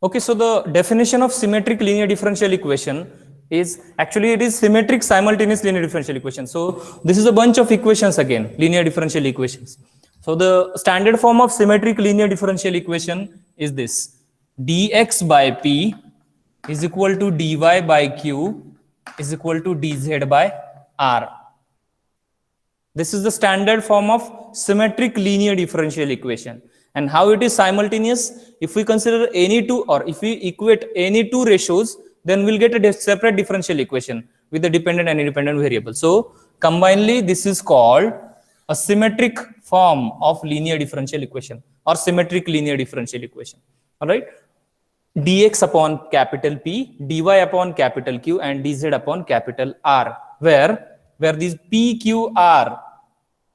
Okay, so the definition of symmetric linear differential equation is actually it is symmetric simultaneous linear differential equation. So this is a bunch of equations again, linear differential equations. So the standard form of symmetric linear differential equation is this: dx by p is equal to dy by q is equal to dz by r. This is the standard form of symmetric linear differential equation. And how it is simultaneous? If we consider any two, or if we equate any two ratios, then we'll get a separate differential equation with the dependent and independent variable. So combinedly, this is called a symmetric form of linear differential equation or symmetric linear differential equation. All right. Dx upon capital P, dy upon capital Q, and dz upon capital R, where these P, Q, R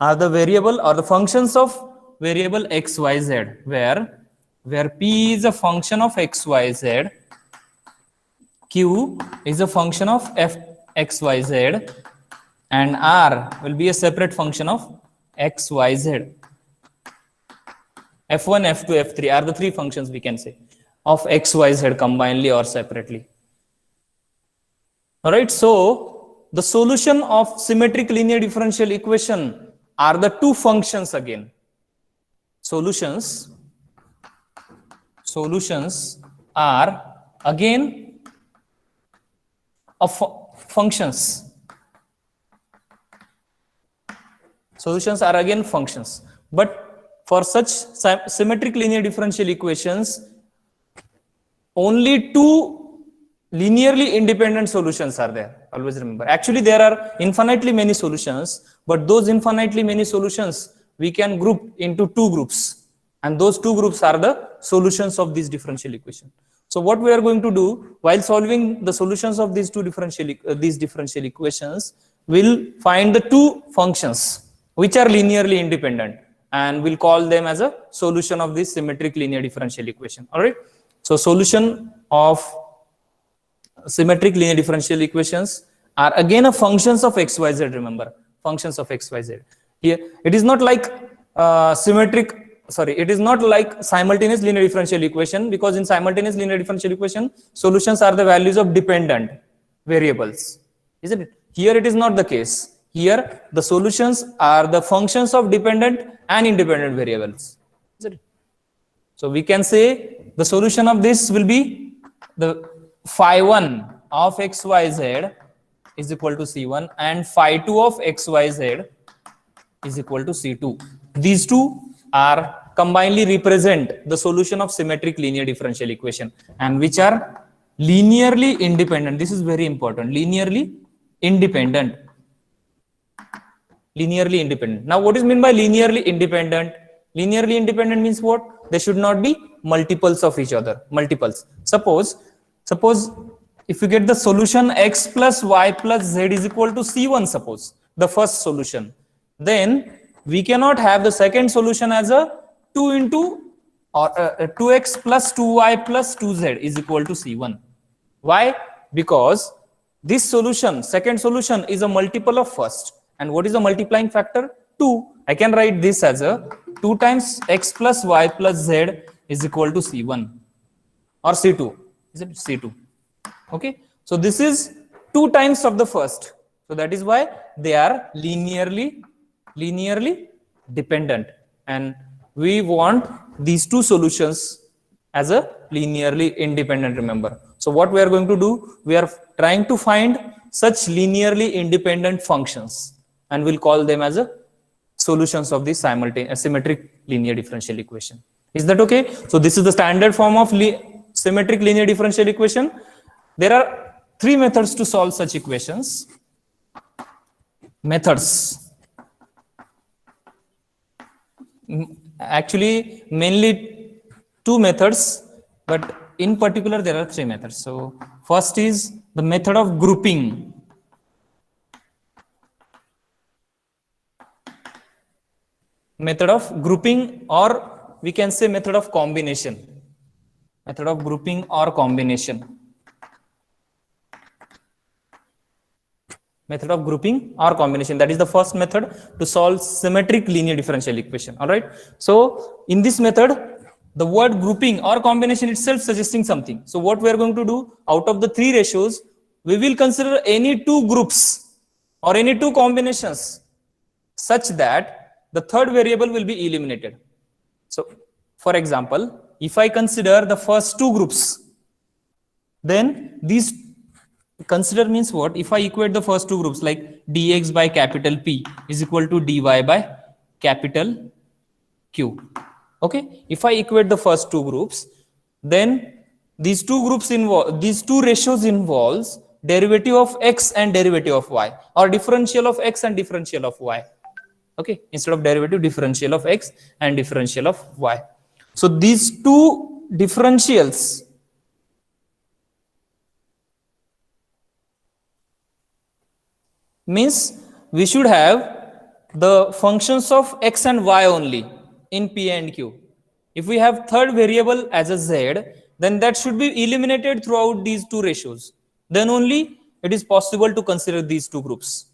are the variable or the functions of variable x, y, z, where P is a function of x, y, z, Q is a function of f, x, y, z, and R will be a separate function of x, y, z. F1, F2, F3 are the three functions we can say of x, y, z combinedly or separately. All right, so the solution of symmetric linear differential equation are the two functions again. Solutions are again of functions. Solutions are again functions. But for such symmetric linear differential equations, only two linearly independent solutions are there. Always remember. Actually, there are infinitely many solutions, but those infinitely many solutions we can group into two groups. And those two groups are the solutions of this differential equation. So what we are going to do while solving the solutions of these differential equations, we'll find the two functions which are linearly independent, and we'll call them as a solution of this symmetric linear differential equation. All right. So solution of symmetric linear differential equations are again a functions of x, y, z. Remember, functions of x, y, z. Here it is not like it is not like simultaneous linear differential equation, because in simultaneous linear differential equation, solutions are the values of dependent variables, isn't it? Here it is not the case. Here the solutions are the functions of dependent and independent variables, isn't it? So we can say the solution of this will be the phi1 of xyz is equal to c1 and phi2 of xyz is equal to c2. These two are combinedly represent the solution of symmetric linear differential equation, and which are linearly independent. This is very important. Linearly independent. Linearly independent. Now, what is meant by linearly independent? Linearly independent means what? They should not be multiples of each other. Multiples. Suppose if you get the solution x plus y plus z is equal to c1, suppose the first solution, then we cannot have the second solution as a 2 into or 2x plus 2y plus 2z is equal to c1. Why? Because this solution, second solution, is a multiple of first. And what is the multiplying factor? 2. I can write this as a 2 times x plus y plus z is equal to c1 or c2. Is it c2? Okay. So this is 2 times of the first. So that is why they are linearly dependent. And we want these two solutions as a linearly independent, remember. So what we are going to do, we are trying to find such linearly independent functions, and we'll call them as a solutions of this symmetric linear differential equation. Is that okay? So this is the standard form of symmetric linear differential equation. There are 3 methods to solve such equations. Methods. Actually, mainly 2 methods, but in particular there are 3 methods. So first is the method of grouping. Method of grouping, or we can say method of combination. Method of grouping or combination. Method of grouping or combination. That is the first method to solve symmetric linear differential equation. All right. So in this method, the word grouping or combination itself suggesting something. So what we are going to do, out of the three ratios, we will consider any two groups or any two combinations such that the third variable will be eliminated. So for example, if I consider the first two groups, then these consider means what? If I equate the first two groups like dx by capital P is equal to dy by capital Q. Okay, if I equate the first two groups, then these two groups involve, these two ratios involves derivative of x and derivative of y, or differential of x and differential of y. Okay, instead of derivative, differential of x and differential of y. So these two differentials means we should have the functions of x and y only in P and Q. If we have third variable as a z, then that should be eliminated throughout these two ratios. Then only it is possible to consider these two groups.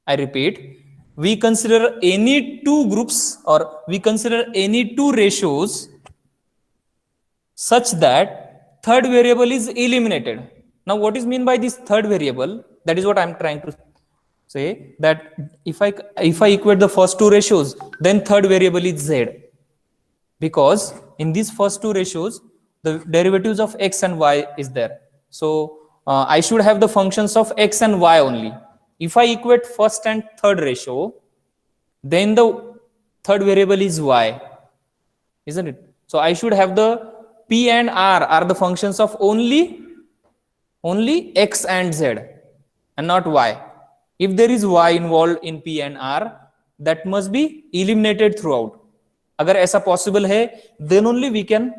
I repeat, we consider any two groups or we consider any two ratios such that third variable is eliminated. Now, what is mean by this third variable? That is what I am trying to say, that if I equate the first two ratios, then third variable is z, because in these first two ratios the derivatives of x and y is there. So I should have the functions of x and y only. If I equate first and third ratio, then the third variable is y, isn't it? So I should have the P and R are the functions of only x and z and not y. If there is y involved in P and R, that must be eliminated throughout. अगर ऐसा possible है, then only we can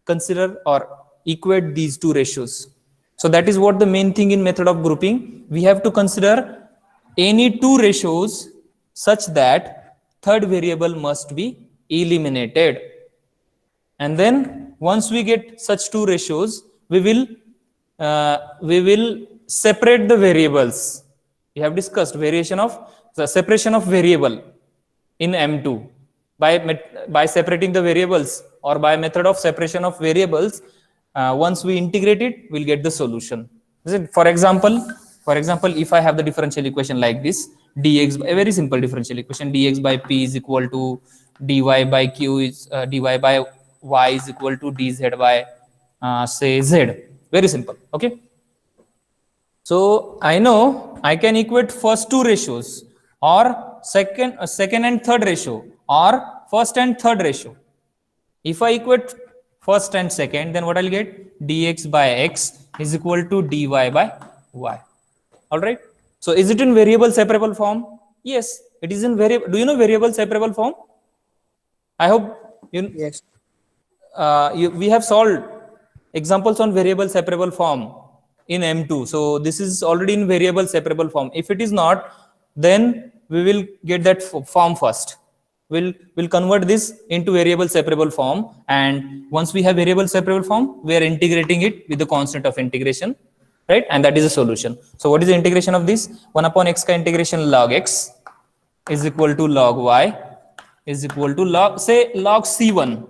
consider or equate these two ratios. So that is what the main thing in method of grouping. We have to consider any two ratios such that third variable must be eliminated. And then once we get such two ratios, we will separate the variables. We have discussed variation of the separation of variable in M2 by separating the variables, or by method of separation of variables. Once we integrate it, we'll get the solution. For example, if I have the differential equation like this, dx, a very simple differential equation, dx by P is equal to dy by Q is dy by y is equal to dz by say z. Very simple. Okay. So I know I can equate first two ratios, or second and third ratio, or first and third ratio. If I equate first and second, then what I'll get? Dx by x is equal to dy by y. All right. So is it in variable separable form? Yes, it is in variable. Do you know variable separable form? I hope you. Yes. We have solved examples on variable separable form in M2. So this is already in variable separable form. If it is not, then we will get that form first. We'll convert this into variable separable form, and once we have variable separable form, we are integrating it with the constant of integration, right? And that is a solution. So what is the integration of this? 1 upon x ka integration log x is equal to log y is equal to log, say, log c1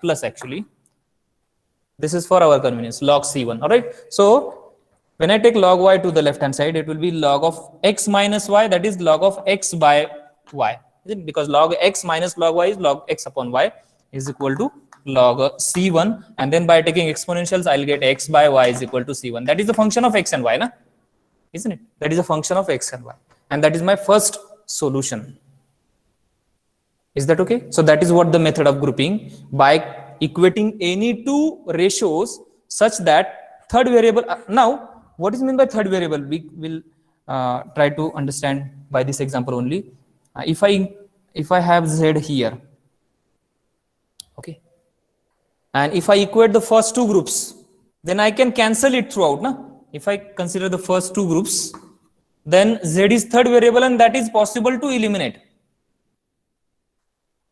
plus, actually this is for our convenience, log c1. All right. So when I take log y to the left hand side, it will be log of x minus y, that is log of x by y. Because log x minus log y is log x upon y is equal to log c1, and then by taking exponentials I'll get x by y is equal to c1. That is the function of x and y, na? Isn't it? That is a function of x and y, and that is my first solution. Is that okay? So that is what the method of grouping, by equating any two ratios such that third variable. Now what is meant by third variable? We will try to understand by this example only. If I have z here, okay, and if I equate the first two groups, then I can cancel it throughout, na? If I consider the first two groups, then z is third variable, and that is possible to eliminate,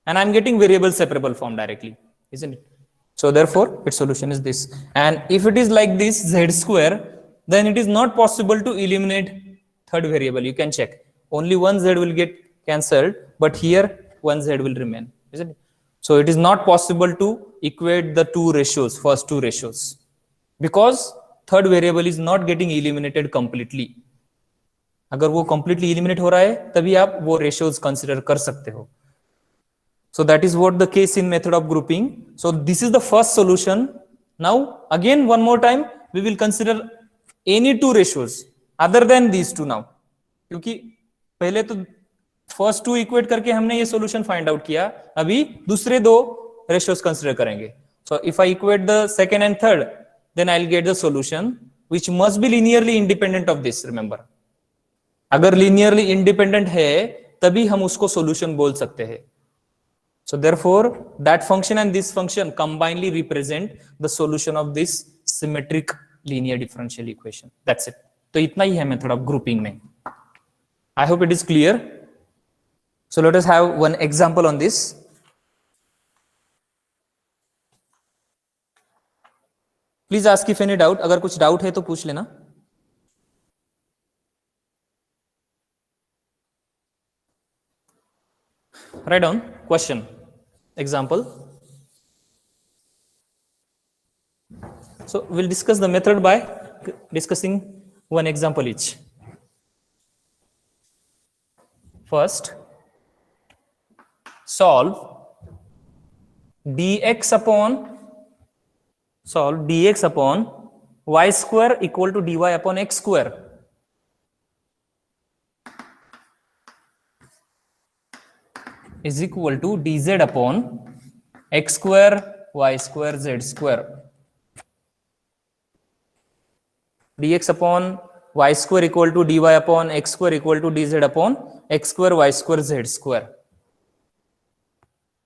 and I'm getting variable separable form directly, isn't it? So therefore its solution is this. And if it is like this, z square, then it is not possible to eliminate third variable. You can check, only one z will get cancelled, but here one z will remain, isn't it? So it is not possible to equate the two ratios, first two ratios, because third variable is not getting eliminated completely. अगर वो completely eliminate हो रहा है तभी आप वो ratios consider कर सकते हो. So that is what the case in method of grouping. So this is the first solution. Now again one more time we will consider any two ratios other than these two now, क्योंकि पहले तो first to equate करके हमने ये solution find out किया, अभी दूसरे दो रेशियोज कंसीडर करेंगे. So if I equate the second and third then I will get the solution which must be linearly independent of this. Remember, अगर लीनियरली इंडिपेंडेंट है तभी हम उसको सॉल्यूशन बोल सकते हैं. So therefore that function and this function combinedly represent the solution of this symmetric linear differential equation. That's it. तो इतना ही है मेथड ऑफ ग्रुपिंग में. I hope it is clear. So let us have one example on this. Please ask if any doubt. अगर कुछ doubt है तो पूछ लेना. Write down question, example. So we'll discuss the method by discussing one example each. First, solve dx upon y square equal to dy upon x square. Is equal to dz upon x square y square z square. Dx upon y square equal to dy upon x square equal to dz upon x square y square z square.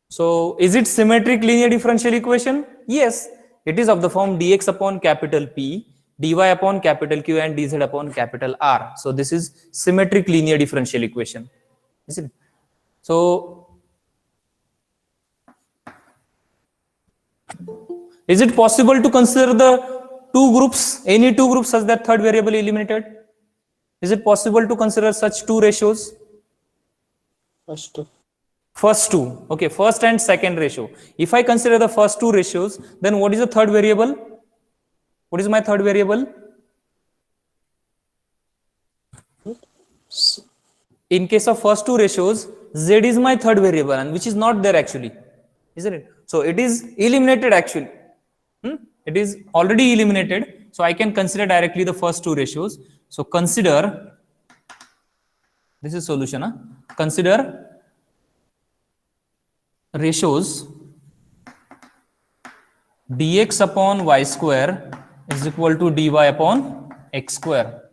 So is it symmetric linear differential equation? Yes, it is of the form dx upon capital P, dy upon capital Q and dz upon capital R. So this is symmetric linear differential equation. Is it? So is it possible to consider the two groups, any two groups such that third variable eliminated? Is it possible to consider such two ratios? First two. Okay, first and second ratio. If I consider the first two ratios, then what is the third variable? What is my third variable? In case of first two ratios, z is my third variable, and which is not there actually, isn't it? So it is eliminated actually. It is already eliminated. So I can consider directly the first two ratios. So consider, this is solution. Consider ratios dx upon y square is equal to dy upon x square.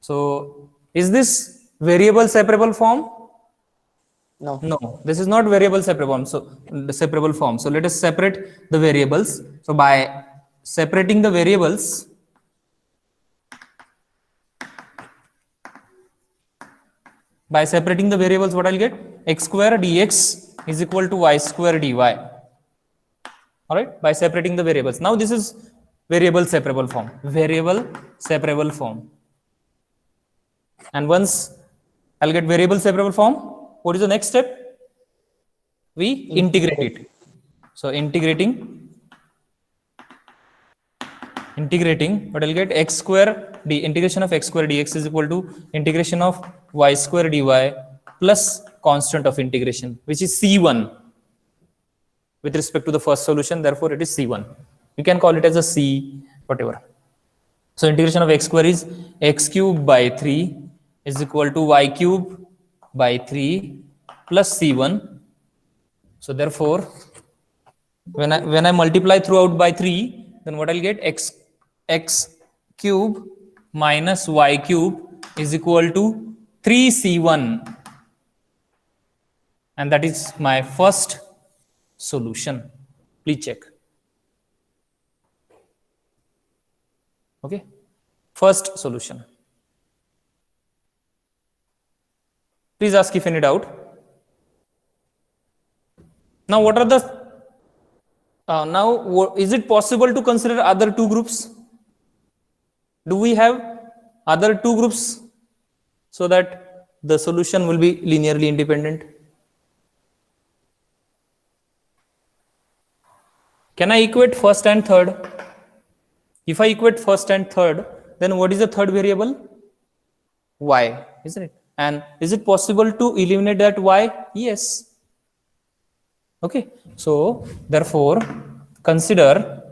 So is this variable separable form? No, this is not variable separable form. So the separable form. So let us separate the variables. So by separating the variables, what I'll get? X square dx is equal to y square dy. All right, by separating the variables. Now this is variable separable form. And once I'll get variable separable form, what is the next step? We integrate it. So integrating, what I'll get? X square integration of x square dx is equal to integration of y square dy plus constant of integration, which is C1 with respect to the first solution. Therefore, it is C1. You can call it as a C, whatever. So integration of x square is x cube by 3 is equal to y cube by 3 plus C1. So therefore, when I multiply throughout by 3, then what I'll get? X cube minus y cube is equal to 3C1. And that is my first solution. Please check. Okay, first solution. Please ask if any doubt. Now what are the is it possible to consider other two groups? Do we have other two groups so that the solution will be linearly independent? Can I equate first and third? If I equate first and third, then what is the third variable? Y, isn't it? And is it possible to eliminate that y? Yes. Okay. So therefore, consider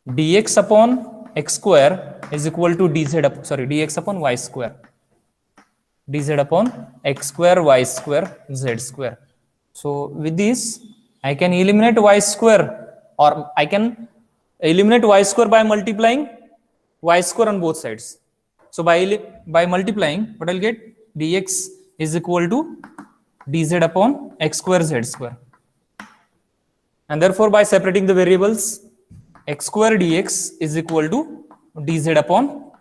dx upon x square is equal to dx upon y square. Dz upon x square, y square, z square. So with this, I can eliminate y square, or I can eliminate y square by multiplying y square on both sides. So by multiplying, what I'll get? Dx is equal to dz upon x square, z square. And therefore, by separating the variables, x square dx is equal to dz upon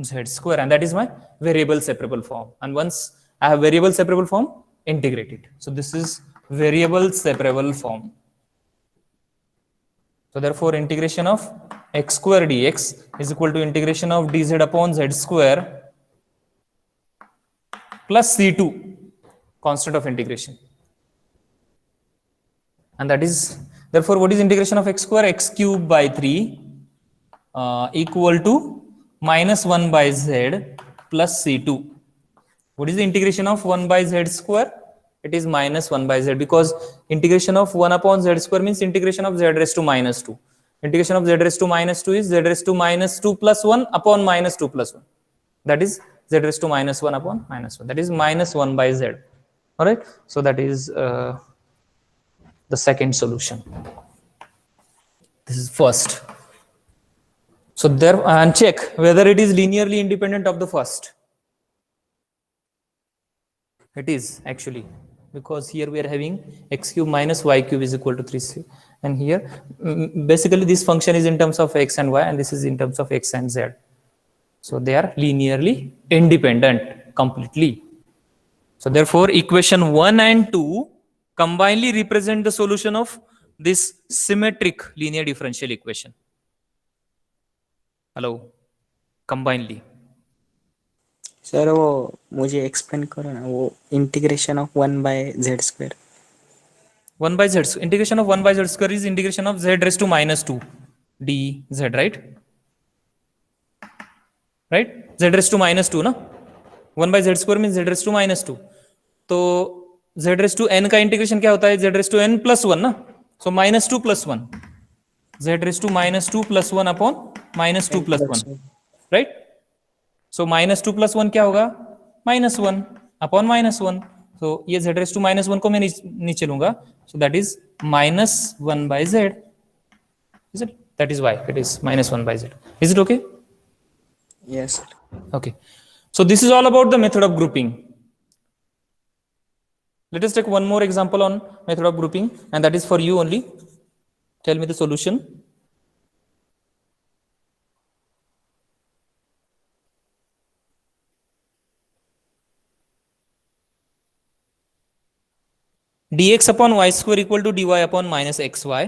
z square, and that is my variable separable form. And once I have variable separable form, integrate it. So this is variable separable form. So therefore, integration of x square dx is equal to integration of dz upon z square plus c2, constant of integration. And that is, therefore, what is integration of x square? X cube by 3 equal to minus 1 by z plus c2. What is the integration of 1 by z square? It is minus 1 by z, because integration of 1 upon z square means integration of z raised to minus 2. Integration of z raised to minus 2 is z raised to minus 2 plus 1 upon minus 2 plus 1. That is z raised to minus 1 upon minus 1. That is minus 1 by z. All right. So that is the second solution. This is first. So there, and check whether it is linearly independent of the first. It is actually, because here we are having x cube minus y cube is equal to 3c, and here basically this function is in terms of x and y, and this is in terms of x and z. So they are linearly independent completely. So therefore, equation 1 and 2 combinedly represent the solution of this symmetric linear differential equation. Hello, combinedly. Sir वो मुझे explain करो ना, वो integration of 1 by z square. 1 by z, integration of 1 by z square is integration of z raised to minus 2 dz, right? Right? Z raised to minus 2 ना, 1 by z square means z raised to minus 2. तो z raised to n का integration क्या होता है? z raised to n plus 1 ना, so minus 2 plus 1, z raised to minus 2 plus 1 upon minus 2 plus 1, right? So minus 2 plus 1 क्या होगा? minus 1 upon minus 1. So ये z raised to minus 1 को मैं नीचे लूंगा, so that is minus 1 by z. Is it? That is why it is minus 1 by z. Is it okay? Yes. Okay. So this is all about the method of grouping. Let us take one more example on method of grouping, and that is for you only. Tell me the solution. Dx upon y square equal to dy upon minus xy.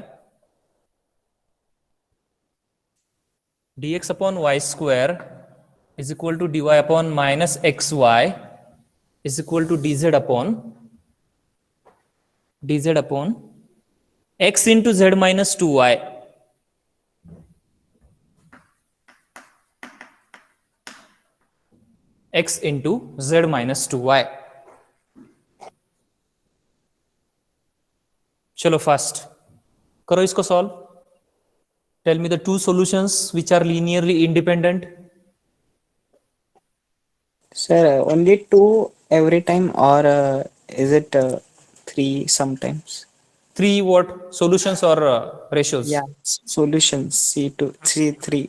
Dx upon y square is equal to dy upon minus xy is equal to dz upon x into z minus 2y. X into z minus 2y. चलो fast करो इसको solve. Tell me the two solutions which are linearly independent. Sir, only 2 every time, or is it 3 sometimes? 3 what solutions or ratios? Yeah, solutions C2, C3.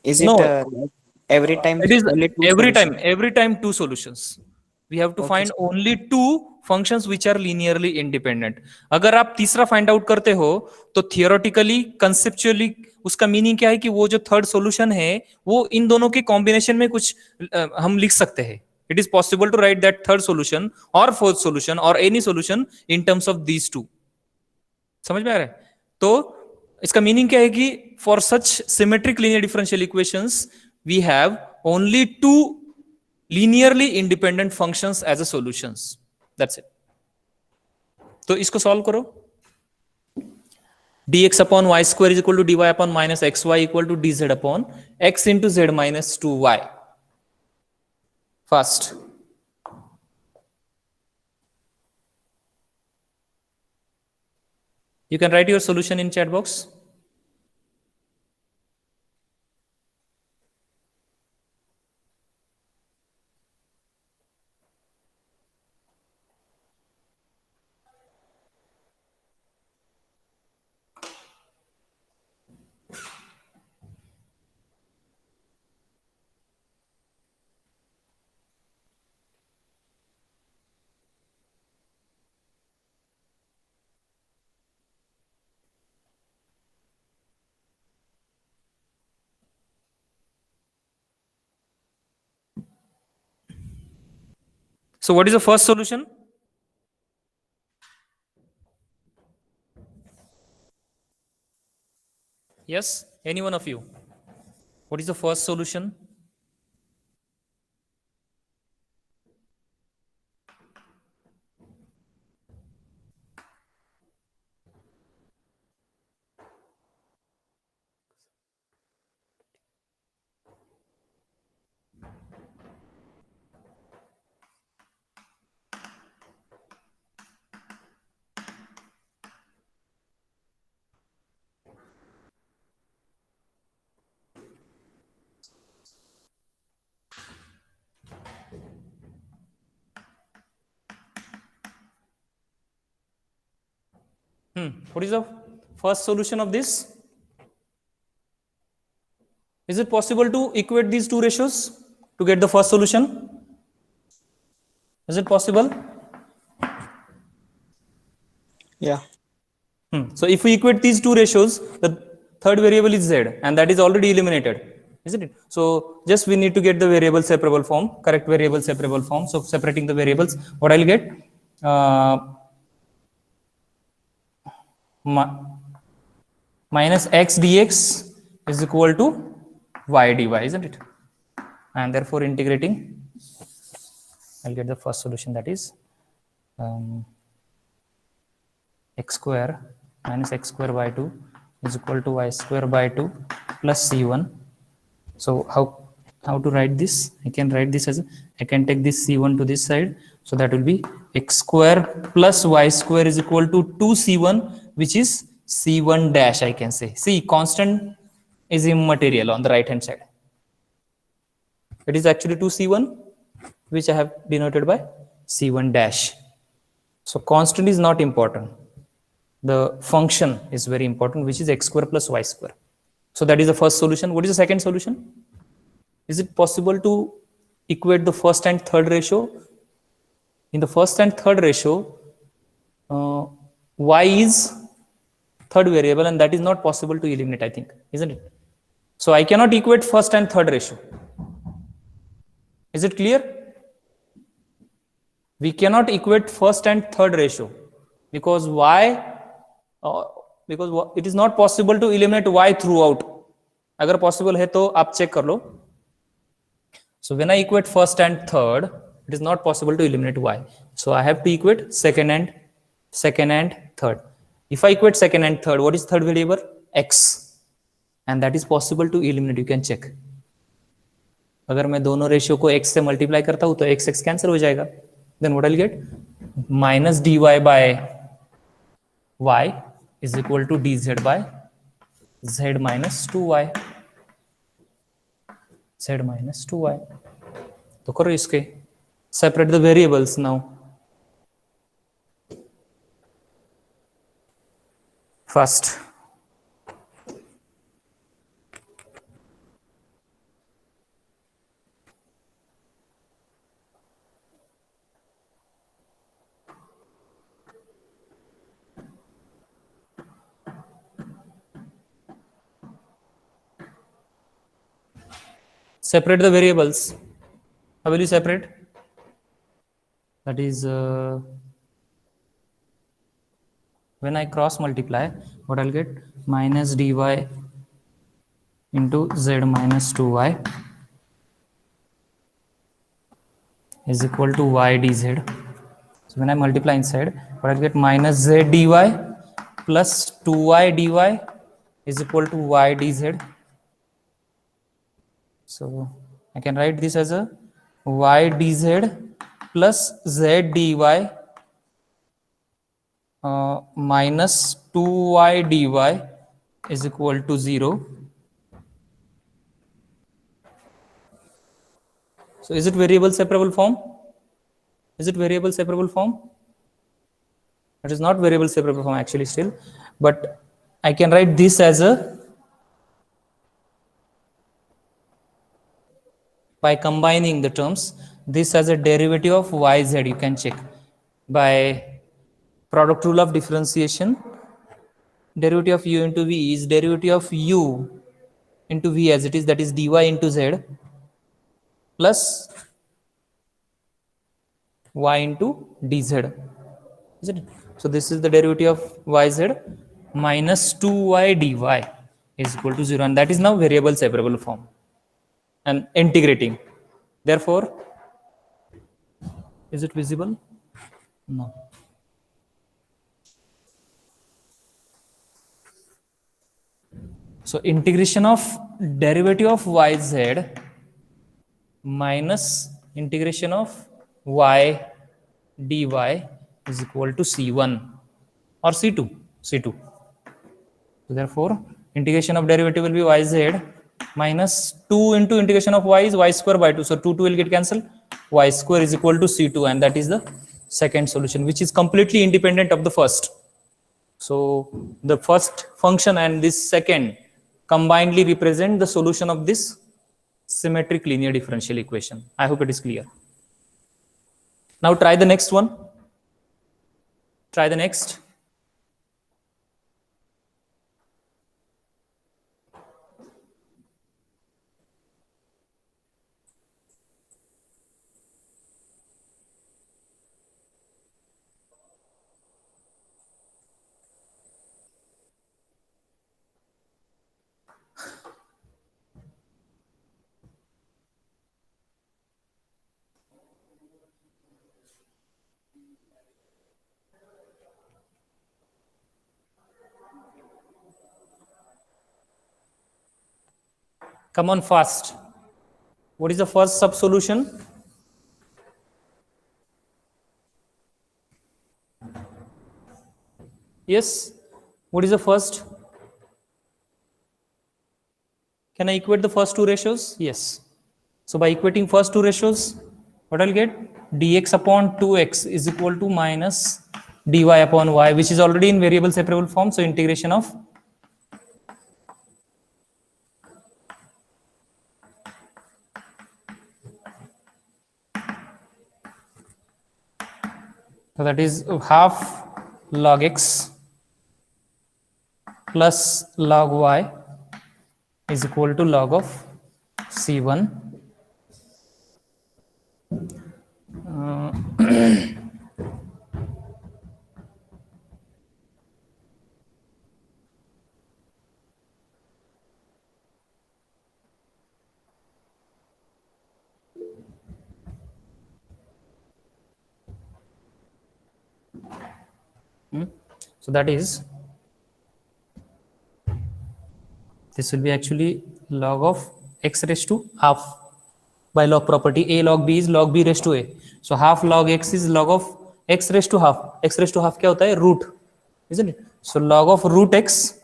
Is No, it every time it is only 2 every solutions? time 2 solutions. We have to Okay, find sir. only 2 functions which are linearly independent. अगर आप तीसरा find out करते हो तो theoretically conceptually उसका meaning क्या है कि वो जो थर्ड सॉल्यूशन है वो इन दोनों के कॉम्बिनेशन में कुछ हम लिख सकते हैं. It is possible to write that third solution और फोर्थ सॉल्यूशन और any solution in terms of these two. समझ में आ रहा है? तो इसका मीनिंग क्या है कि for such symmetric linear differential equations we have only 2 linearly independent functions as a solutions. That's it. तो इसको सॉल्व करो. dx upon y square is equal to dy upon minus xy equal to dz upon x into z minus 2y. First, you can write your solution in chat box. So what is the first solution? Yes, any one of you. What is the first solution? What is the first solution of this? Is it possible to equate these two ratios to get the first solution? Is it possible? Yeah. So if we equate these two ratios, the third variable is z, and that is already eliminated, isn't it? So just we need to get the variable separable form, correct variable separable form. So separating the variables, what I'll get? Minus x dx is equal to y dy, isn't it? And therefore integrating, I'll get the first solution, that is x square minus x square by 2 is equal to y square by 2 plus c1. So how to write this? I can write this as I can take this c1 to this side, so that will be x square plus y square is equal to 2c1, which is c1 dash, I can say. See, constant is immaterial on the right hand side. It is actually 2c1, which I have denoted by c1 dash. So constant is not important. The function is very important, which is x square plus y square. So that is the first solution. What is the second solution? Is it possible to equate the first and third ratio? In the first and third ratio, y is third variable, and that is not possible to eliminate, I think, isn't it? So I cannot equate first and third ratio. Is it clear? We cannot equate first and third ratio because because it is not possible to eliminate y throughout. अगर possible है तो आप check कर लो. So when I equate first and third, it is not possible to eliminate y. So I have to equate second and third. If I equate second and third, what is third variable? X, and that is possible to eliminate. You can check. अगर मैं दोनों ratio को x से multiply करता हूं तो x x cancel हो जाएगा. Then what I'll get? Minus dy by y is equal to dz by z minus 2y. Z minus 2y. तो करो इसके. Separate the variables now. First, separate the variables. How will you separate? That is when I cross multiply, what I'll get? Minus dy into z minus 2y is equal to y dz. So when I multiply inside, what I'll get? Minus z dy plus 2y dy is equal to y dz. So I can write this as a y dz plus z dy minus 2y dy is equal to 0. So is it variable separable form? Is it variable separable form? It is not variable separable form actually still, but I can write this as a, by combining the terms, this as a derivative of yz. You can check by product rule of differentiation. Derivative of u into v is derivative of u into v as it is, that is dy into z plus y into dz, isn't it? So this is the derivative of yz minus 2y dy is equal to 0, and that is now variable separable form and integrating. Therefore, is it visible? No. So integration of derivative of yz minus integration of y dy is equal to c1 or c2. C2. So therefore, integration of derivative will be yz minus 2 into integration of y is y square by 2. So 2 will get cancelled. Y square is equal to c2, and that is the second solution, which is completely independent of the first. So the first function and this second combinedly represent the solution of this symmetric linear differential equation. I hope it is clear. Now try the next one. Try the next. Come on fast. What is the first sub-solution? Yes. What is the first? Can I equate the first two ratios? Yes. So by equating first two ratios, what I'll get? Dx upon 2x is equal to minus dy upon y, which is already in variable separable form. So integration of so that is half log x plus log y is equal to log of c1 so that is, this will be actually log of x raised to half by log property. A log b is log b raised to a. So half log x is log of x raised to half. X raised to half क्या होता है? Root, isn't it? So log of root x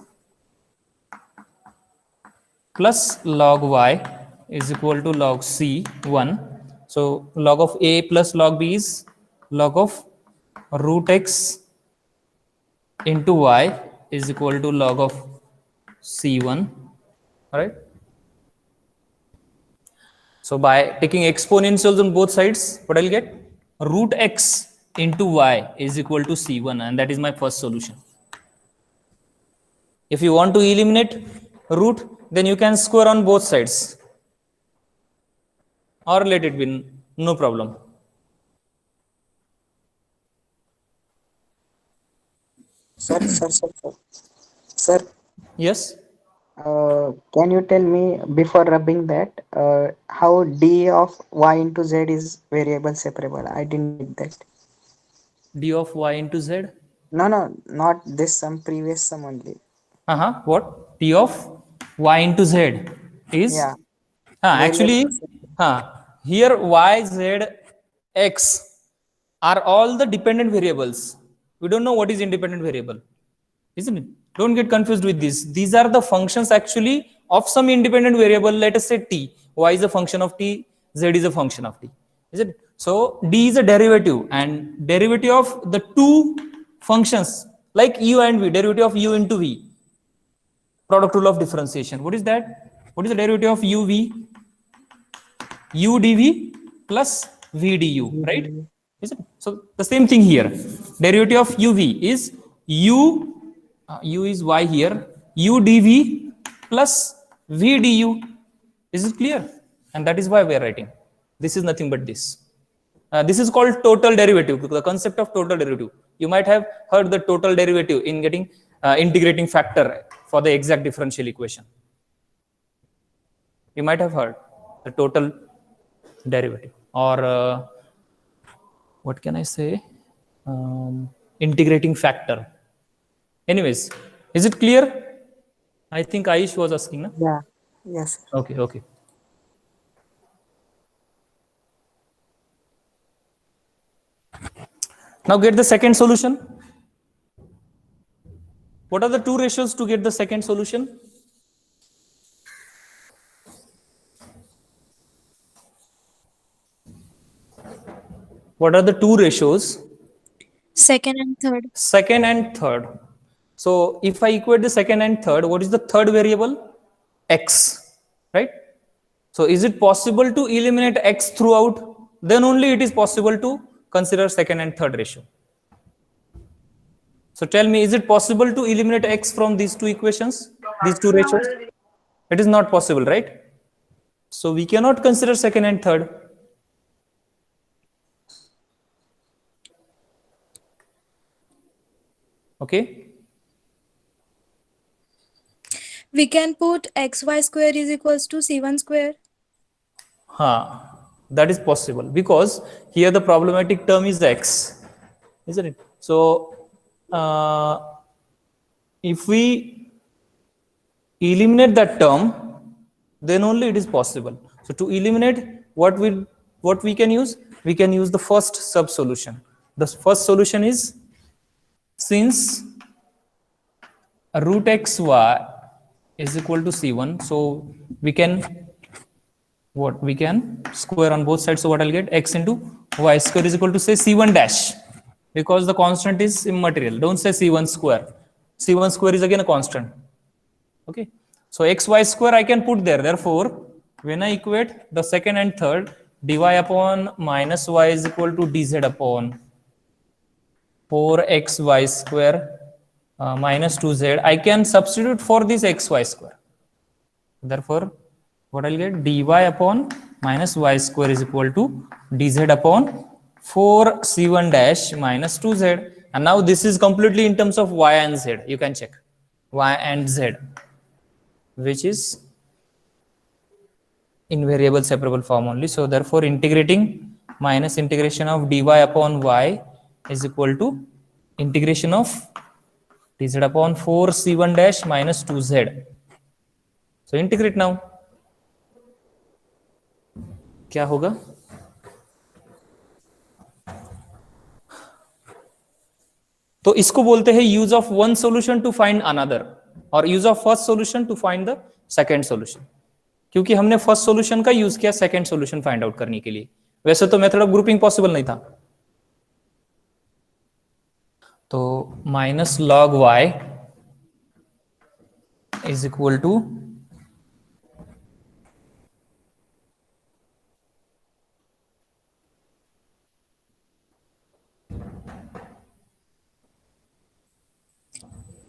plus log y is equal to log c1. So log of a plus log b is log of root x into y is equal to log of c1. All right. So by taking exponentials on both sides, what I'll get? Root x into y is equal to c1, and that is my first solution. If you want to eliminate root, then you can square on both sides or let it be, no problem. Sir, Yes. can you tell me before rubbing that how d of y into z is variable separable? I didn't get that. D of y into z. No, no, not this sum, previous sum only. What? T of y into z is Yeah, actually derivative. here y, z, x are all the dependent variables. We don't know what is independent variable, isn't it? Don't get confused with this. These are the functions actually of some independent variable. Let us say t. Y is a function of t, z is a function of t, is it? So d is a derivative, and derivative of the two functions like u and v, derivative of u into v, product rule of differentiation. What is that? What is the derivative of uv? U dv plus v du, right? Is it? So the same thing here. Derivative of uv is u, u is y here, u dv plus v du. Is it clear? And that is why we are writing. This is nothing but this. This is called total derivative, the concept of total derivative. You might have heard the total derivative in getting integrating factor for the exact differential equation. You might have heard the total derivative, or what can I say, integrating factor. Anyways, is it clear? I think Aish was asking, no? Yeah, yes, sir. Okay. Now get the second solution. What are the two ratios to get the second solution? What are the two ratios? Second and third. Second and third. So if I equate the second and third, what is the third variable? X, right? So is it possible to eliminate x throughout? Then only it is possible to consider second and third ratio. So tell me, is it possible to eliminate x from these two equations, these two ratios? It is not possible, right? So we cannot consider second and third. Okay. We can put xy square is equals to c1 square. That is possible because here the problematic term is x, isn't it? So if we eliminate that term, then only it is possible. So to eliminate, what we can use? We can use the first sub solution. The first solution is, since root xy is equal to c1, so we can square on both sides. So what I'll get, x into y square is equal to, say, c1 dash, because the constant is immaterial. Don't say c1 square. C1 square is again a constant. Okay. So xy square I can put there. Therefore, when I equate the second and third, dy upon minus y is equal to dz upon 4xy square minus 2z. I can substitute for this xy square. Therefore, what I'll get, dy upon minus y square is equal to dz upon 4c1 dash minus 2z. And now this is completely in terms of y and z. You can check y and z, which is in variable separable form only. So therefore, integrating minus integration of dy upon y is equal to integration of dz upon 4c1 dash minus 2z. So integrate now. क्या होगा? तो इसको बोलते हैं use of one solution to find another, और use of first solution to find the second solution. क्योंकि हमने first solution का यूज किया सेकंड सॉल्यूशन फाइंड आउट करने के लिए. वैसे तो मेथड ऑफ ग्रुपिंग पॉसिबल नहीं था. तो minus log y is equal to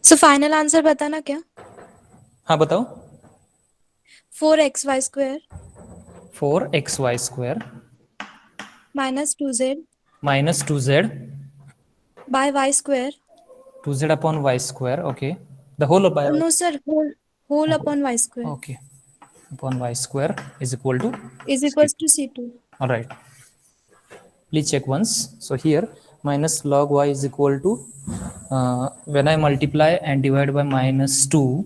So final answer बताना क्या? हाँ बताओ. 4xy square 4xy square minus 2z minus 2z by y square. 2z upon y square. Okay. The whole of No sir, whole upon y square okay upon y square is equal to is equals to c2. all right. Please check once. So here minus log y is equal to when I multiply and divide by -2,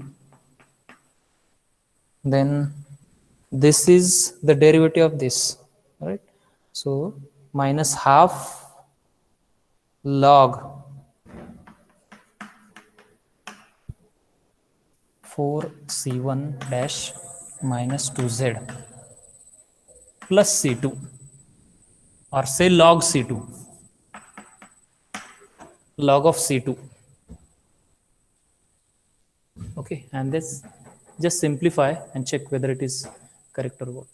then this is the derivative of this, right? So minus half log 4c1 dash minus 2z plus c2, or say log c2, log of c2. Okay, and this just simplify and check whether it is correct or what.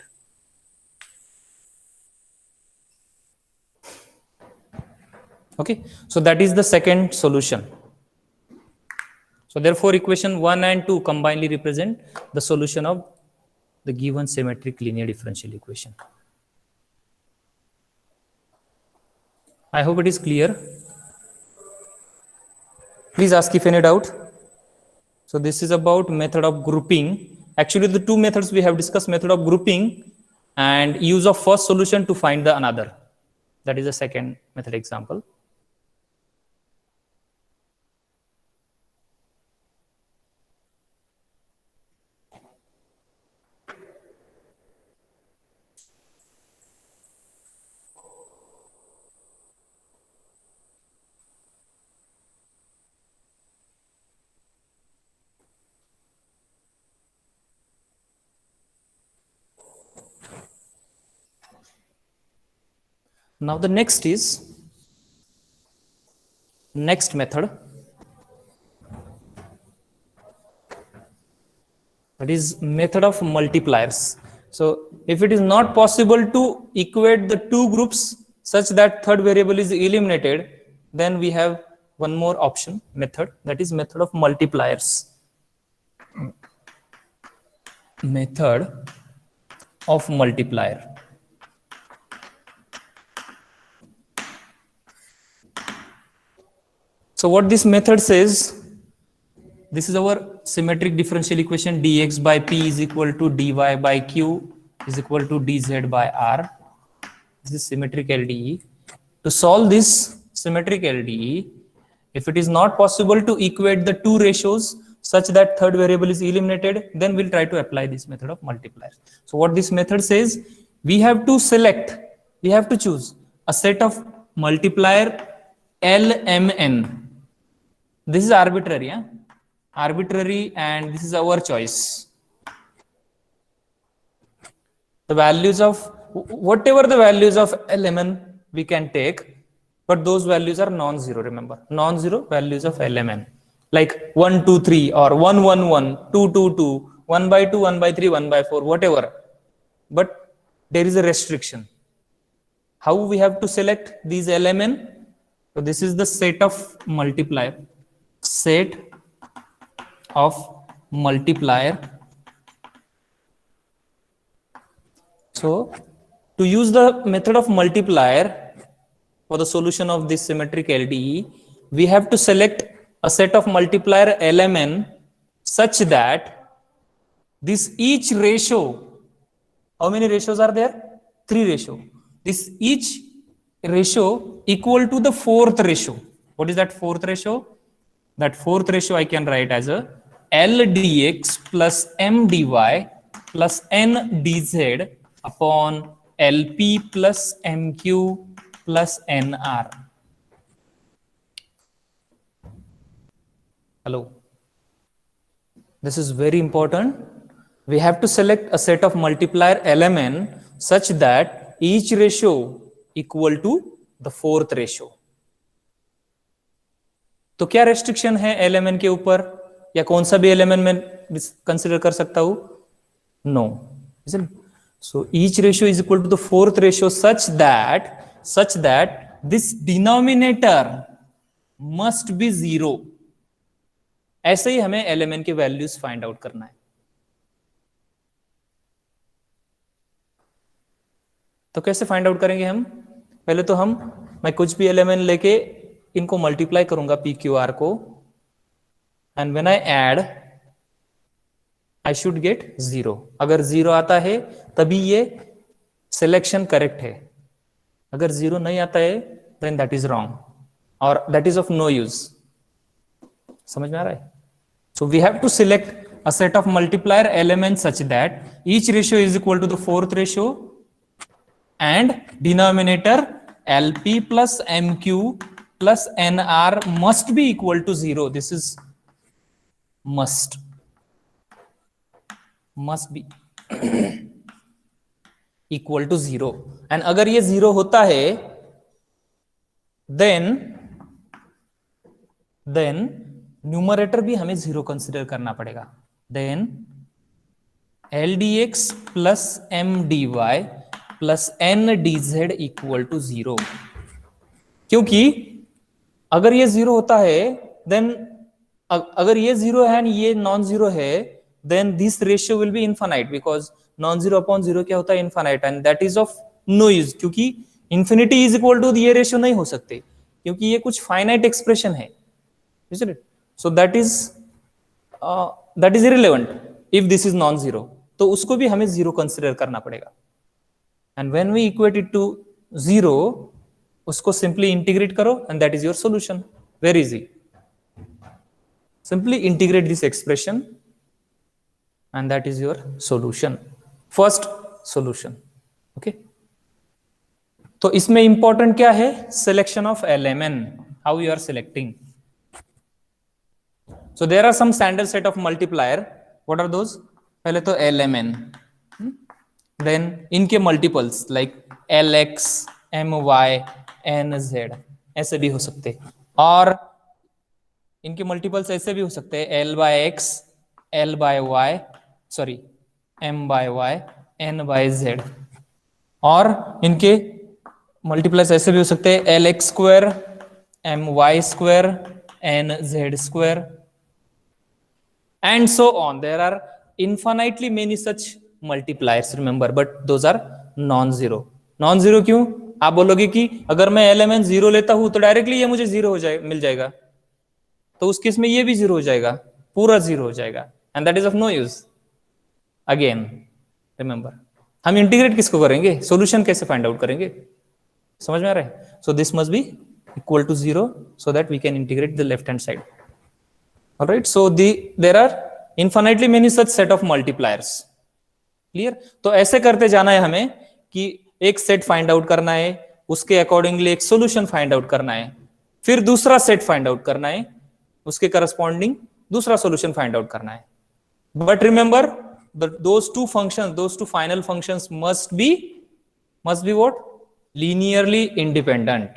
Okay, so that is the second solution. So therefore equation 1 and 2 combinedly represent the solution of the given symmetric linear differential equation. I hope it is clear. Please ask if any doubt. So this is about method of grouping. Actually the two methods we have discussed, method of grouping and use of first solution to find the another. That is the second method example. Now the next method, that is method of multipliers. So if it is not possible to equate the two groups such that third variable is eliminated, then we have one more option method, that is method of multipliers. Method of multiplier. So what this method says, this is our symmetric differential equation, dx by p is equal to dy by q is equal to dz by r. This is symmetric LDE. To solve this symmetric LDE, if it is not possible to equate the two ratios such that third variable is eliminated, then we'll try to apply this method of multiplier. So what this method says, we have to choose a set of multiplier LMN. This is arbitrary, yeah? Arbitrary, and this is our choice. The values of whatever the values of LMN we can take, but those values are non-zero. Remember, non-zero values of LMN, like 1 2 3 or 1 1 1 2 2 2 1 by 2 1 by 3 1 by 4, whatever. But there is a restriction. How we have to select these LMN? So this is the set of multiplier. Set of multiplier. So to use the method of multiplier for the solution of this symmetric LDE, we have to select a set of multiplier LMN such that this each ratio, how many ratios are there? 3 ratio. This each ratio equal to the fourth ratio. What is that fourth ratio? That fourth ratio I can write as a L dx plus M dy plus N dz upon LP plus MQ plus NR. Hello. This is very important. We have to select a set of multiplier LMN such that each ratio equal to the fourth ratio. तो क्या restriction है LMN के ऊपर, या कौन सा भी LMN में कंसिडर कर सकता हूं? No. So each ratio is equal to the fourth ratio such that this denominator must be 0. ऐसे ही हमें LMN के वैल्यूज फाइंड आउट करना है. तो कैसे फाइंड आउट करेंगे हम? पहले तो मैं कुछ भी LMN लेके इनको मल्टीप्लाई करूंगा PQR को, and when I add I should get 0. अगर 0 आता है तभी ये सिलेक्शन करेक्ट है. अगर 0 नहीं आता है देन दैट इज रॉन्ग. और that is of no use. समझ में आ रहा है? So we have to select a set of multiplier elements such that each ratio is equal to the fourth ratio and denominator LP plus MQ plus NR must be equal to 0. This is must be equal to 0. And अगर ये 0 होता है then numerator भी हमें 0 consider करना पड़ेगा. Then LDX plus MDY plus NDZ equal to 0. क्योंकि अगर ये 0 होता है then अगर ये 0 है ये नॉन जीरो है then this ratio will be infinite because non-zero upon 0 क्या होता है infinite and that is of no use क्योंकि infinity is equal to ये ratio नहीं हो सकते क्योंकि ये कुछ finite expression है, isn't it? So that is irrelevant if this is non-zero. तो उसको भी हमें 0 consider करना पड़ेगा. And when we equate it to 0 उसको simply integrate करो and that is your solution. Very easy. Simply integrate this expression and that is your solution. First solution. Okay. तो इसमें important क्या है? Selection of LMN. How you are selecting? So there are some standard set of multiplier. What are those? पहले तो LMN. Then इनके multiples like LX, MY, NZ ऐसे भी हो सकते और इनके multiples ऐसे भी हो सकते हैं L by X, L by Y, sorry M by Y, N by Z और इनके multipliers ऐसे भी हो सकते हैं LX square, MY square, NZ square and so on. There are infinitely many such multipliers, remember, but those are non-zero. Non-zero क्यों? आप बोलोगे कि अगर मैं LMN 0 लेता हूं तो डायरेक्टली ये मुझे 0 हो जाएगा, मिल जाएगा, तो उस केस में ये भी 0 हो जाएगा, पूरा 0 हो जाएगा and that is of no use. Again, remember, हम इंटीग्रेट किसको करेंगे? सॉल्यूशन कैसे फाइंड आउट करेंगे? समझ में आ रहा है? So this must be equal to 0 so that we can integrate the left hand side. All right, so there are infinitely many such set of multipliers. Clear? तो ऐसे करते जाना है हमें कि एक सेट फाइंड आउट करना है, उसके अकॉर्डिंगली एक सॉल्यूशन फाइंड आउट करना है, फिर दूसरा सेट फाइंड आउट करना है, उसके करस्पॉन्डिंग दूसरा सॉल्यूशन फाइंड आउट करना है. But remember those two functions, those two final functions must be what? Linearly independent.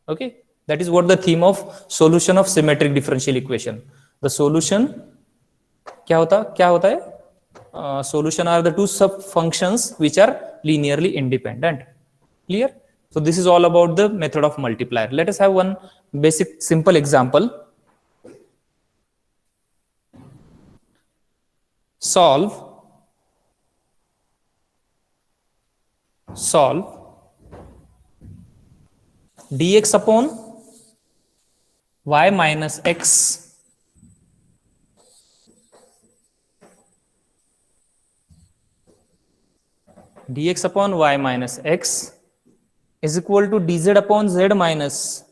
Okay, that is what the theme of solution of symmetric differential equation. The solution क्या होता है? Solution are the two sub functions which are linearly independent. Clear? So this is all about the method of multiplier. Let us have one basic simple example. Solve dx upon y minus x dx upon y minus x is equal to dz upon z minus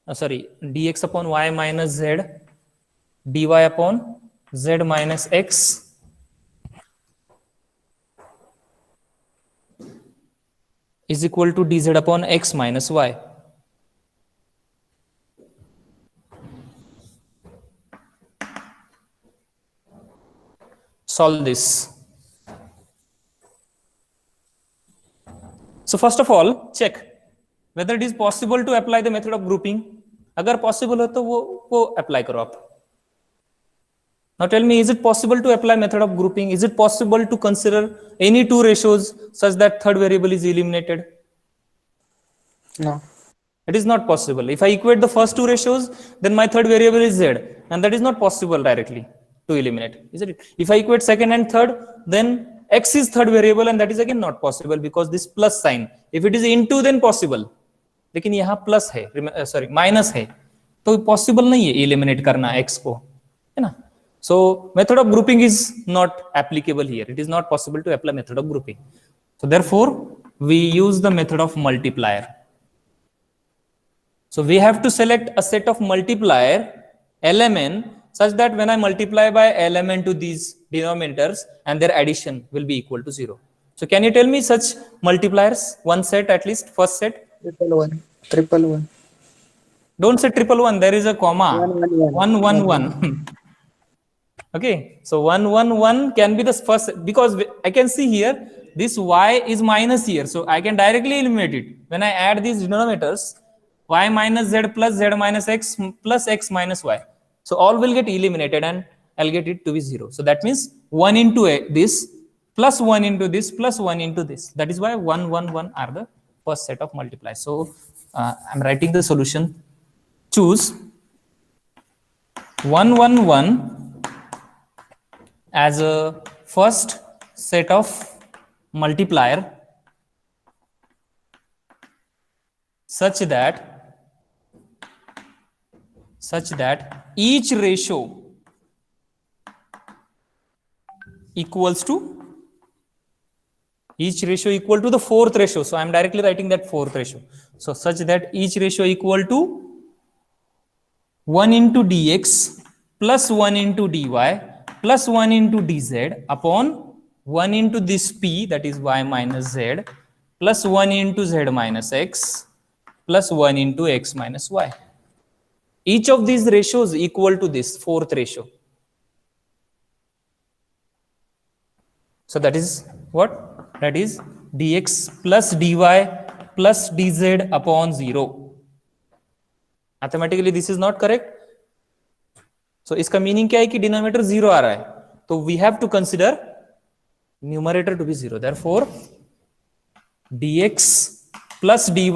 dx upon y minus z dy upon z minus x is equal to dz upon x minus y. Solve this. So first of all, check whether it is possible to apply the method of grouping. अगर possible हो तो वो apply करो आप. Now tell me, is it possible to apply method of grouping? Is it possible to consider any two ratios such that third variable is eliminated? No. It is not possible. If I equate the first two ratios, then my third variable is z, and that is not possible directly to eliminate, isn't it? If I equate second and third, then x is third variable, and that is again not possible because this plus sign. If it is into, then possible. लेकिन यहाँ plus है, minus है, तो possible नहीं है eliminate करना x को, है ना? So method of grouping is not applicable here. It is not possible to apply method of grouping. So therefore we use the method of multiplier. So we have to select a set of multiplier lmn such that when I multiply by lmn to these denominators and their addition will be equal to 0. So can you tell me such multipliers? One set at least, first set. Triple one. Triple one. Don't say triple one, there is a comma. One, one, one. 111. Okay, so 111 can be the first, because I can see here this y is minus here, so I can directly eliminate it. When I add these denominators, y minus z plus z minus x plus x minus y, so all will get eliminated and I'll get it to be 0. So that means 1 into this plus 1 into this plus 1 into this. That is why 111 are the first set of multipliers. So I'm writing the solution. Choose 111 as a first set of multiplier such that each ratio equals to the fourth ratio. So I am directly writing that fourth ratio. So such that each ratio equal to 1 into dx plus 1 into dy plus 1 into dz upon 1 into this p, that is y minus z, plus 1 into z minus x plus 1 into x minus y. Each of these ratios equal to this fourth ratio. So that is what? That is dx plus dy plus dz upon 0. Mathematically this is not correct. So इसका meaning क्या है कि denominator 0 आ रहा है, तो we have to consider numerator to be 0. Therefore dx plus dy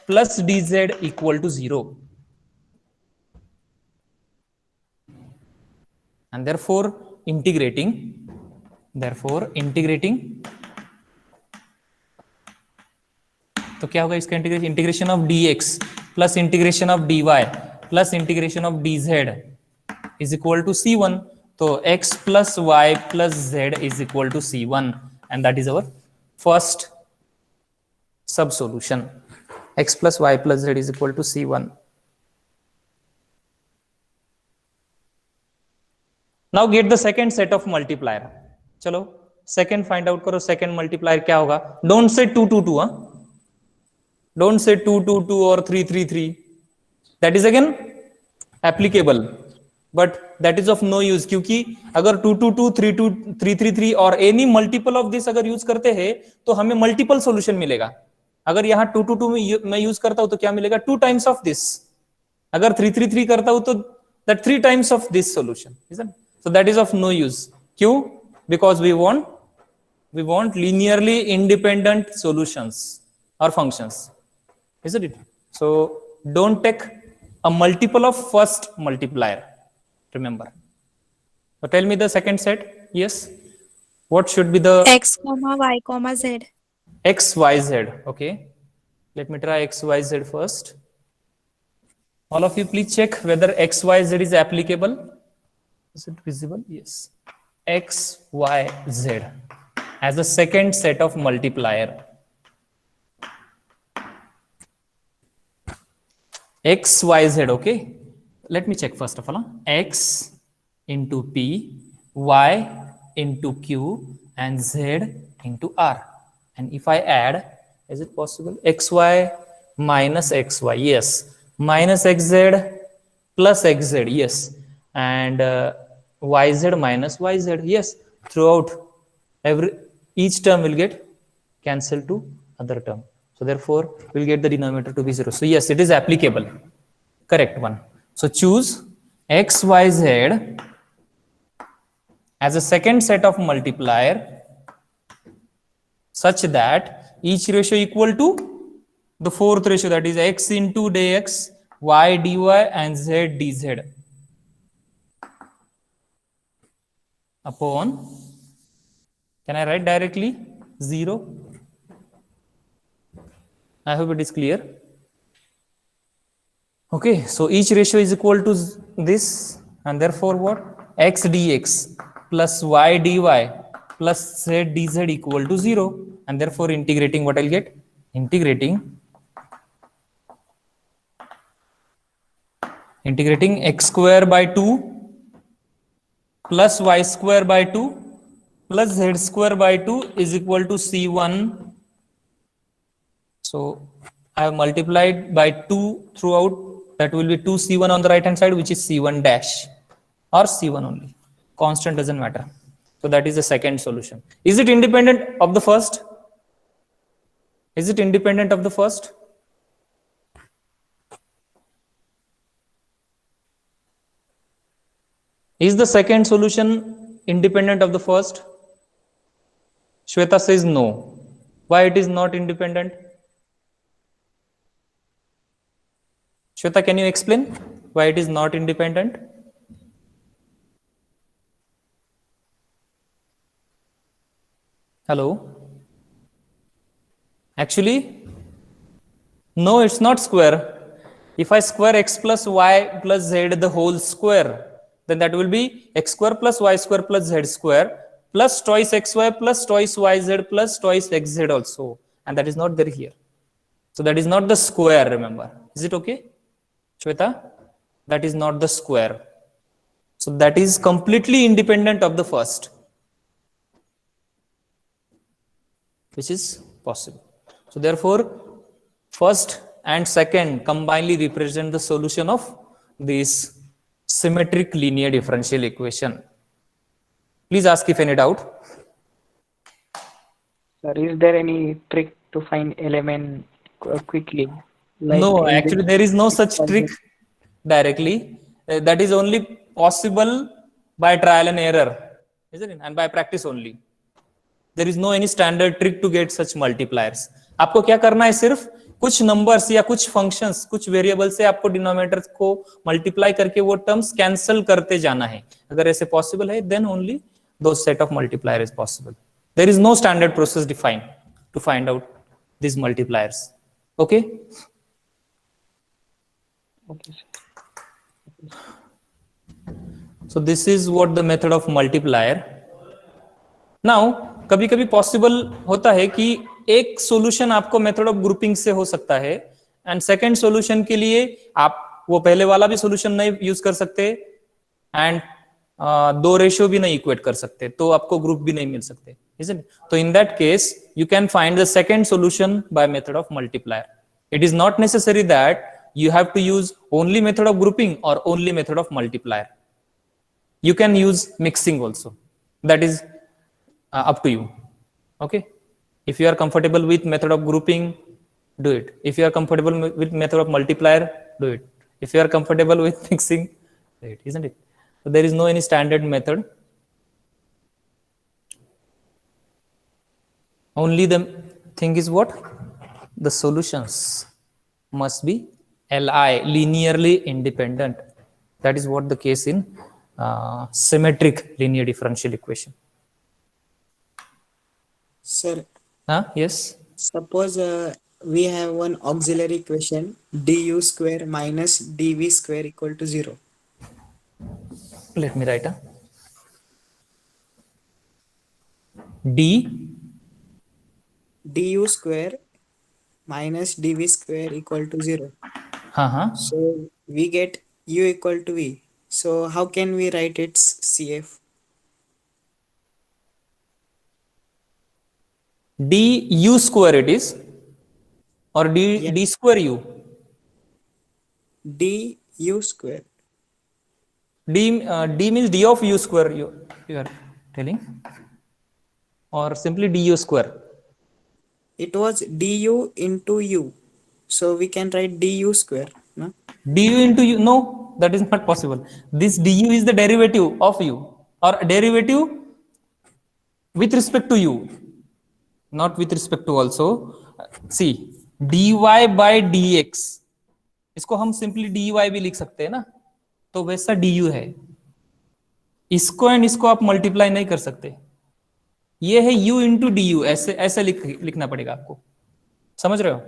plus dz equal to 0, and therefore integrating तो क्या होगा इसका integration? Integration of dx plus integration of dy plus integration of dz is equal to c1. तो x plus y plus z is equal to c1, and that is our first sub solution. X plus y plus z is equal to c1. Now get the second set of multiplier. चलो second find out करो. Second multiplier क्या होगा? Don't say 2 2 2. Don't say 2 2 2 or 3 3 3. That is again applicable, but that is of no use. क्योंकि अगर 2 2 2 3 2 3 3 3 और any multiple of this अगर use करते हैं तो हमें मल्टीपल सॉल्यूशन मिलेगा. अगर यहाँ 2 2 2 में यूज करता हूं तो क्या मिलेगा? 2 टाइम्स ऑफ दिस. अगर 3 3 3 करता हूं तो that 3 times of this solution, isn't it? So that is of no use. क्यों? Because we want linearly independent solutions or functions, isn't it? So don't take a multiple of first multiplier. Remember. So tell me the second set. Yes. What should be the X comma y comma z. x y z? Okay. Let me try x y z first. All of you please check whether x y z is applicable. Is it visible? Yes. X y z as the second set of multiplier. X y z. Okay. Let me check first of all. X into p, y into q, and z into r. And if I add, is it possible? Xy minus xy. Yes. Minus xz plus xz. Yes. And yz minus yz. Yes. Throughout each term will get cancelled to other term. So therefore we'll get the denominator to be 0. So yes, it is applicable. Correct one. So choose x y z as a second set of multiplier such that each ratio equal to the fourth ratio, that is x into dx, y dy, and z dz upon, can I write directly 0? I hope it is clear. Okay, so each ratio is equal to this, and therefore what? X dx plus y dy plus z dz equal to 0, and therefore integrating what I'll get? Integrating integrating x square by 2 plus y square by 2 plus z square by 2 is equal to c1. So I have multiplied by 2 throughout. That will be 2c1 on the right hand side, which is c1 dash or c1 only. Constant doesn't matter. So that is the second solution. Is it independent of the first? Is it independent of the first? Is the second solution independent of the first? Shweta says no. Why it is not independent? Shweta, can you explain why it is not independent? Hello? Actually, no, it's not square. If I square x plus y plus z the whole square, then that will be x square plus y square plus z square plus twice xy plus twice yz plus twice xz also. And that is not there here. So that is not the square, remember. Is it okay, Shweta? That is not the square. So that is completely independent of the first, which is possible. So therefore, first and second combinedly represent the solution of this symmetric linear differential equation. Please ask if any doubt. Sir, is there any trick to find element quickly? No, in actually this there is no such trick directly. That is only possible by trial and error, isn't it? And by practice only. There is no any standard trick to get such multipliers. आपको क्या करना है, सिर्फ कुछ numbers या कुछ functions, कुछ variable से आपको डिनोमिनेटर को मल्टीप्लाई करके वो टर्म्स कैंसिल करते जाना है. अगर ऐसे पॉसिबल है, then only those set of multiplier is possible. There is no standard process defined to find out these multipliers. Okay? Okay, sir. So this is what the method of multiplier. Now कभी कभी possible होता है कि एक solution आपको method of grouping से हो सकता है, एंड सेकंड सॉल्यूशन के लिए आप वो पहले वाला भी सॉल्यूशन नहीं यूज कर सकते, एंड दो रेशियो भी नहीं इक्वेट कर सकते, तो आपको ग्रुप भी नहीं मिल सकते, isn't it? तो in that case you can find the second solution by method of multiplier. It is not necessary that you have to use only method of grouping or only method of multiplier. You can use mixing also. That is up to you. Okay? If you are comfortable with method of grouping, do it. If you are comfortable with method of multiplier, do it. If you are comfortable with mixing, do it, isn't it? So there is no any standard method. Only the thing is what? The solutions must be linearly independent. That is what the case in symmetric linear differential equation. Sir, Yes. suppose we have one auxiliary equation du square minus dv square equal to 0. Let me write d Du square minus dv square equal to 0. So we get u equal to v. So how can we write its CF? du square it is, or d square u? Du square. D means d of u square, you are telling, or simply du square? It was du into u, so we can write du square, no? Du into u? No, that is not possible. This du is the derivative of u, or derivative with respect to u, not with respect to also. See, dy by dx, इसको हम simply dy भी लिख सकते हैं ना, तो वैसा du है. इसको एंड इसको आप मल्टीप्लाई नहीं कर सकते. ये है u इंटू डी यू, ऐसे ऐसे लिखना पड़ेगा आपको. समझ रहे हो?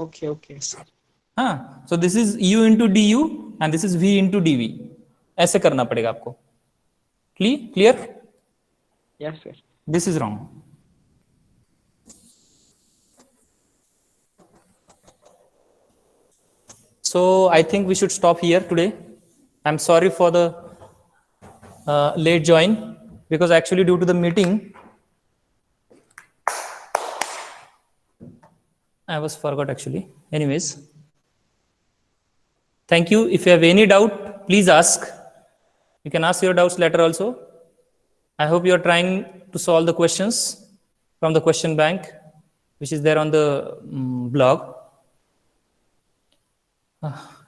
Okay, okay, sir. हाँ, so this is u into d u and this is v into d v. ऐसे करना पड़ेगा आपको. Clear? Yes, sir. This is wrong. So I think we should stop here today. I'm sorry for the late join, because actually due to the meeting, I was forgot actually. Anyways, thank you. If you have any doubt, please ask. You can ask your doubts later also. I hope you are trying to solve the questions from the question bank, which is there on the blog.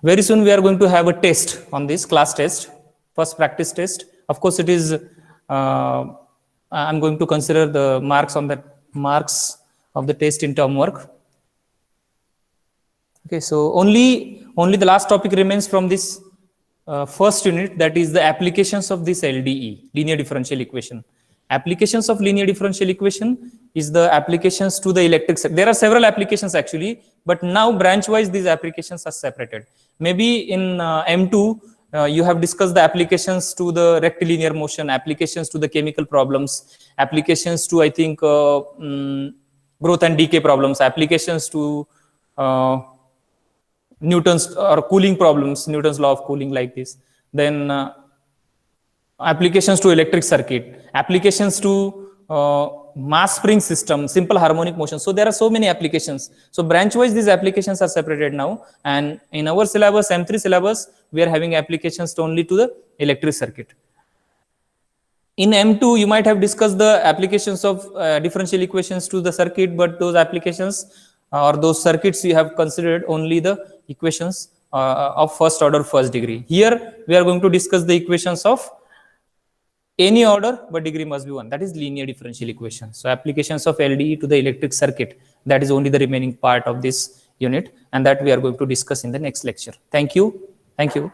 Very soon we are going to have a test on this class test, first practice test. Of course, it is. I'm going to consider the marks of the test in term work. Okay, so only the last topic remains from this first unit, that is the applications of this LDE, linear differential equation. Applications of linear differential equation is the applications to the electric circuit. There are several applications actually, but now branch wise these applications are separated. Maybe in M2 you have discussed the applications to the rectilinear motion, applications to the chemical problems, applications to I think growth and decay problems, applications to Newton's or cooling problems, Newton's law of cooling, like this. Then applications to electric circuit, applications to mass spring system, simple harmonic motion. So there are so many applications. So branch wise these applications are separated now, and in our syllabus, M3 syllabus, we are having applications only to the electric circuit. In M2 you might have discussed the applications of differential equations to the circuit, but those applications or those circuits you have considered only the equations of first order, first degree. Here we are going to discuss the equations of any order, but degree must be 1. That is linear differential equation. So applications of LDE to the electric circuit, that is only the remaining part of this unit, and that we are going to discuss in the next lecture. Thank you. Thank you.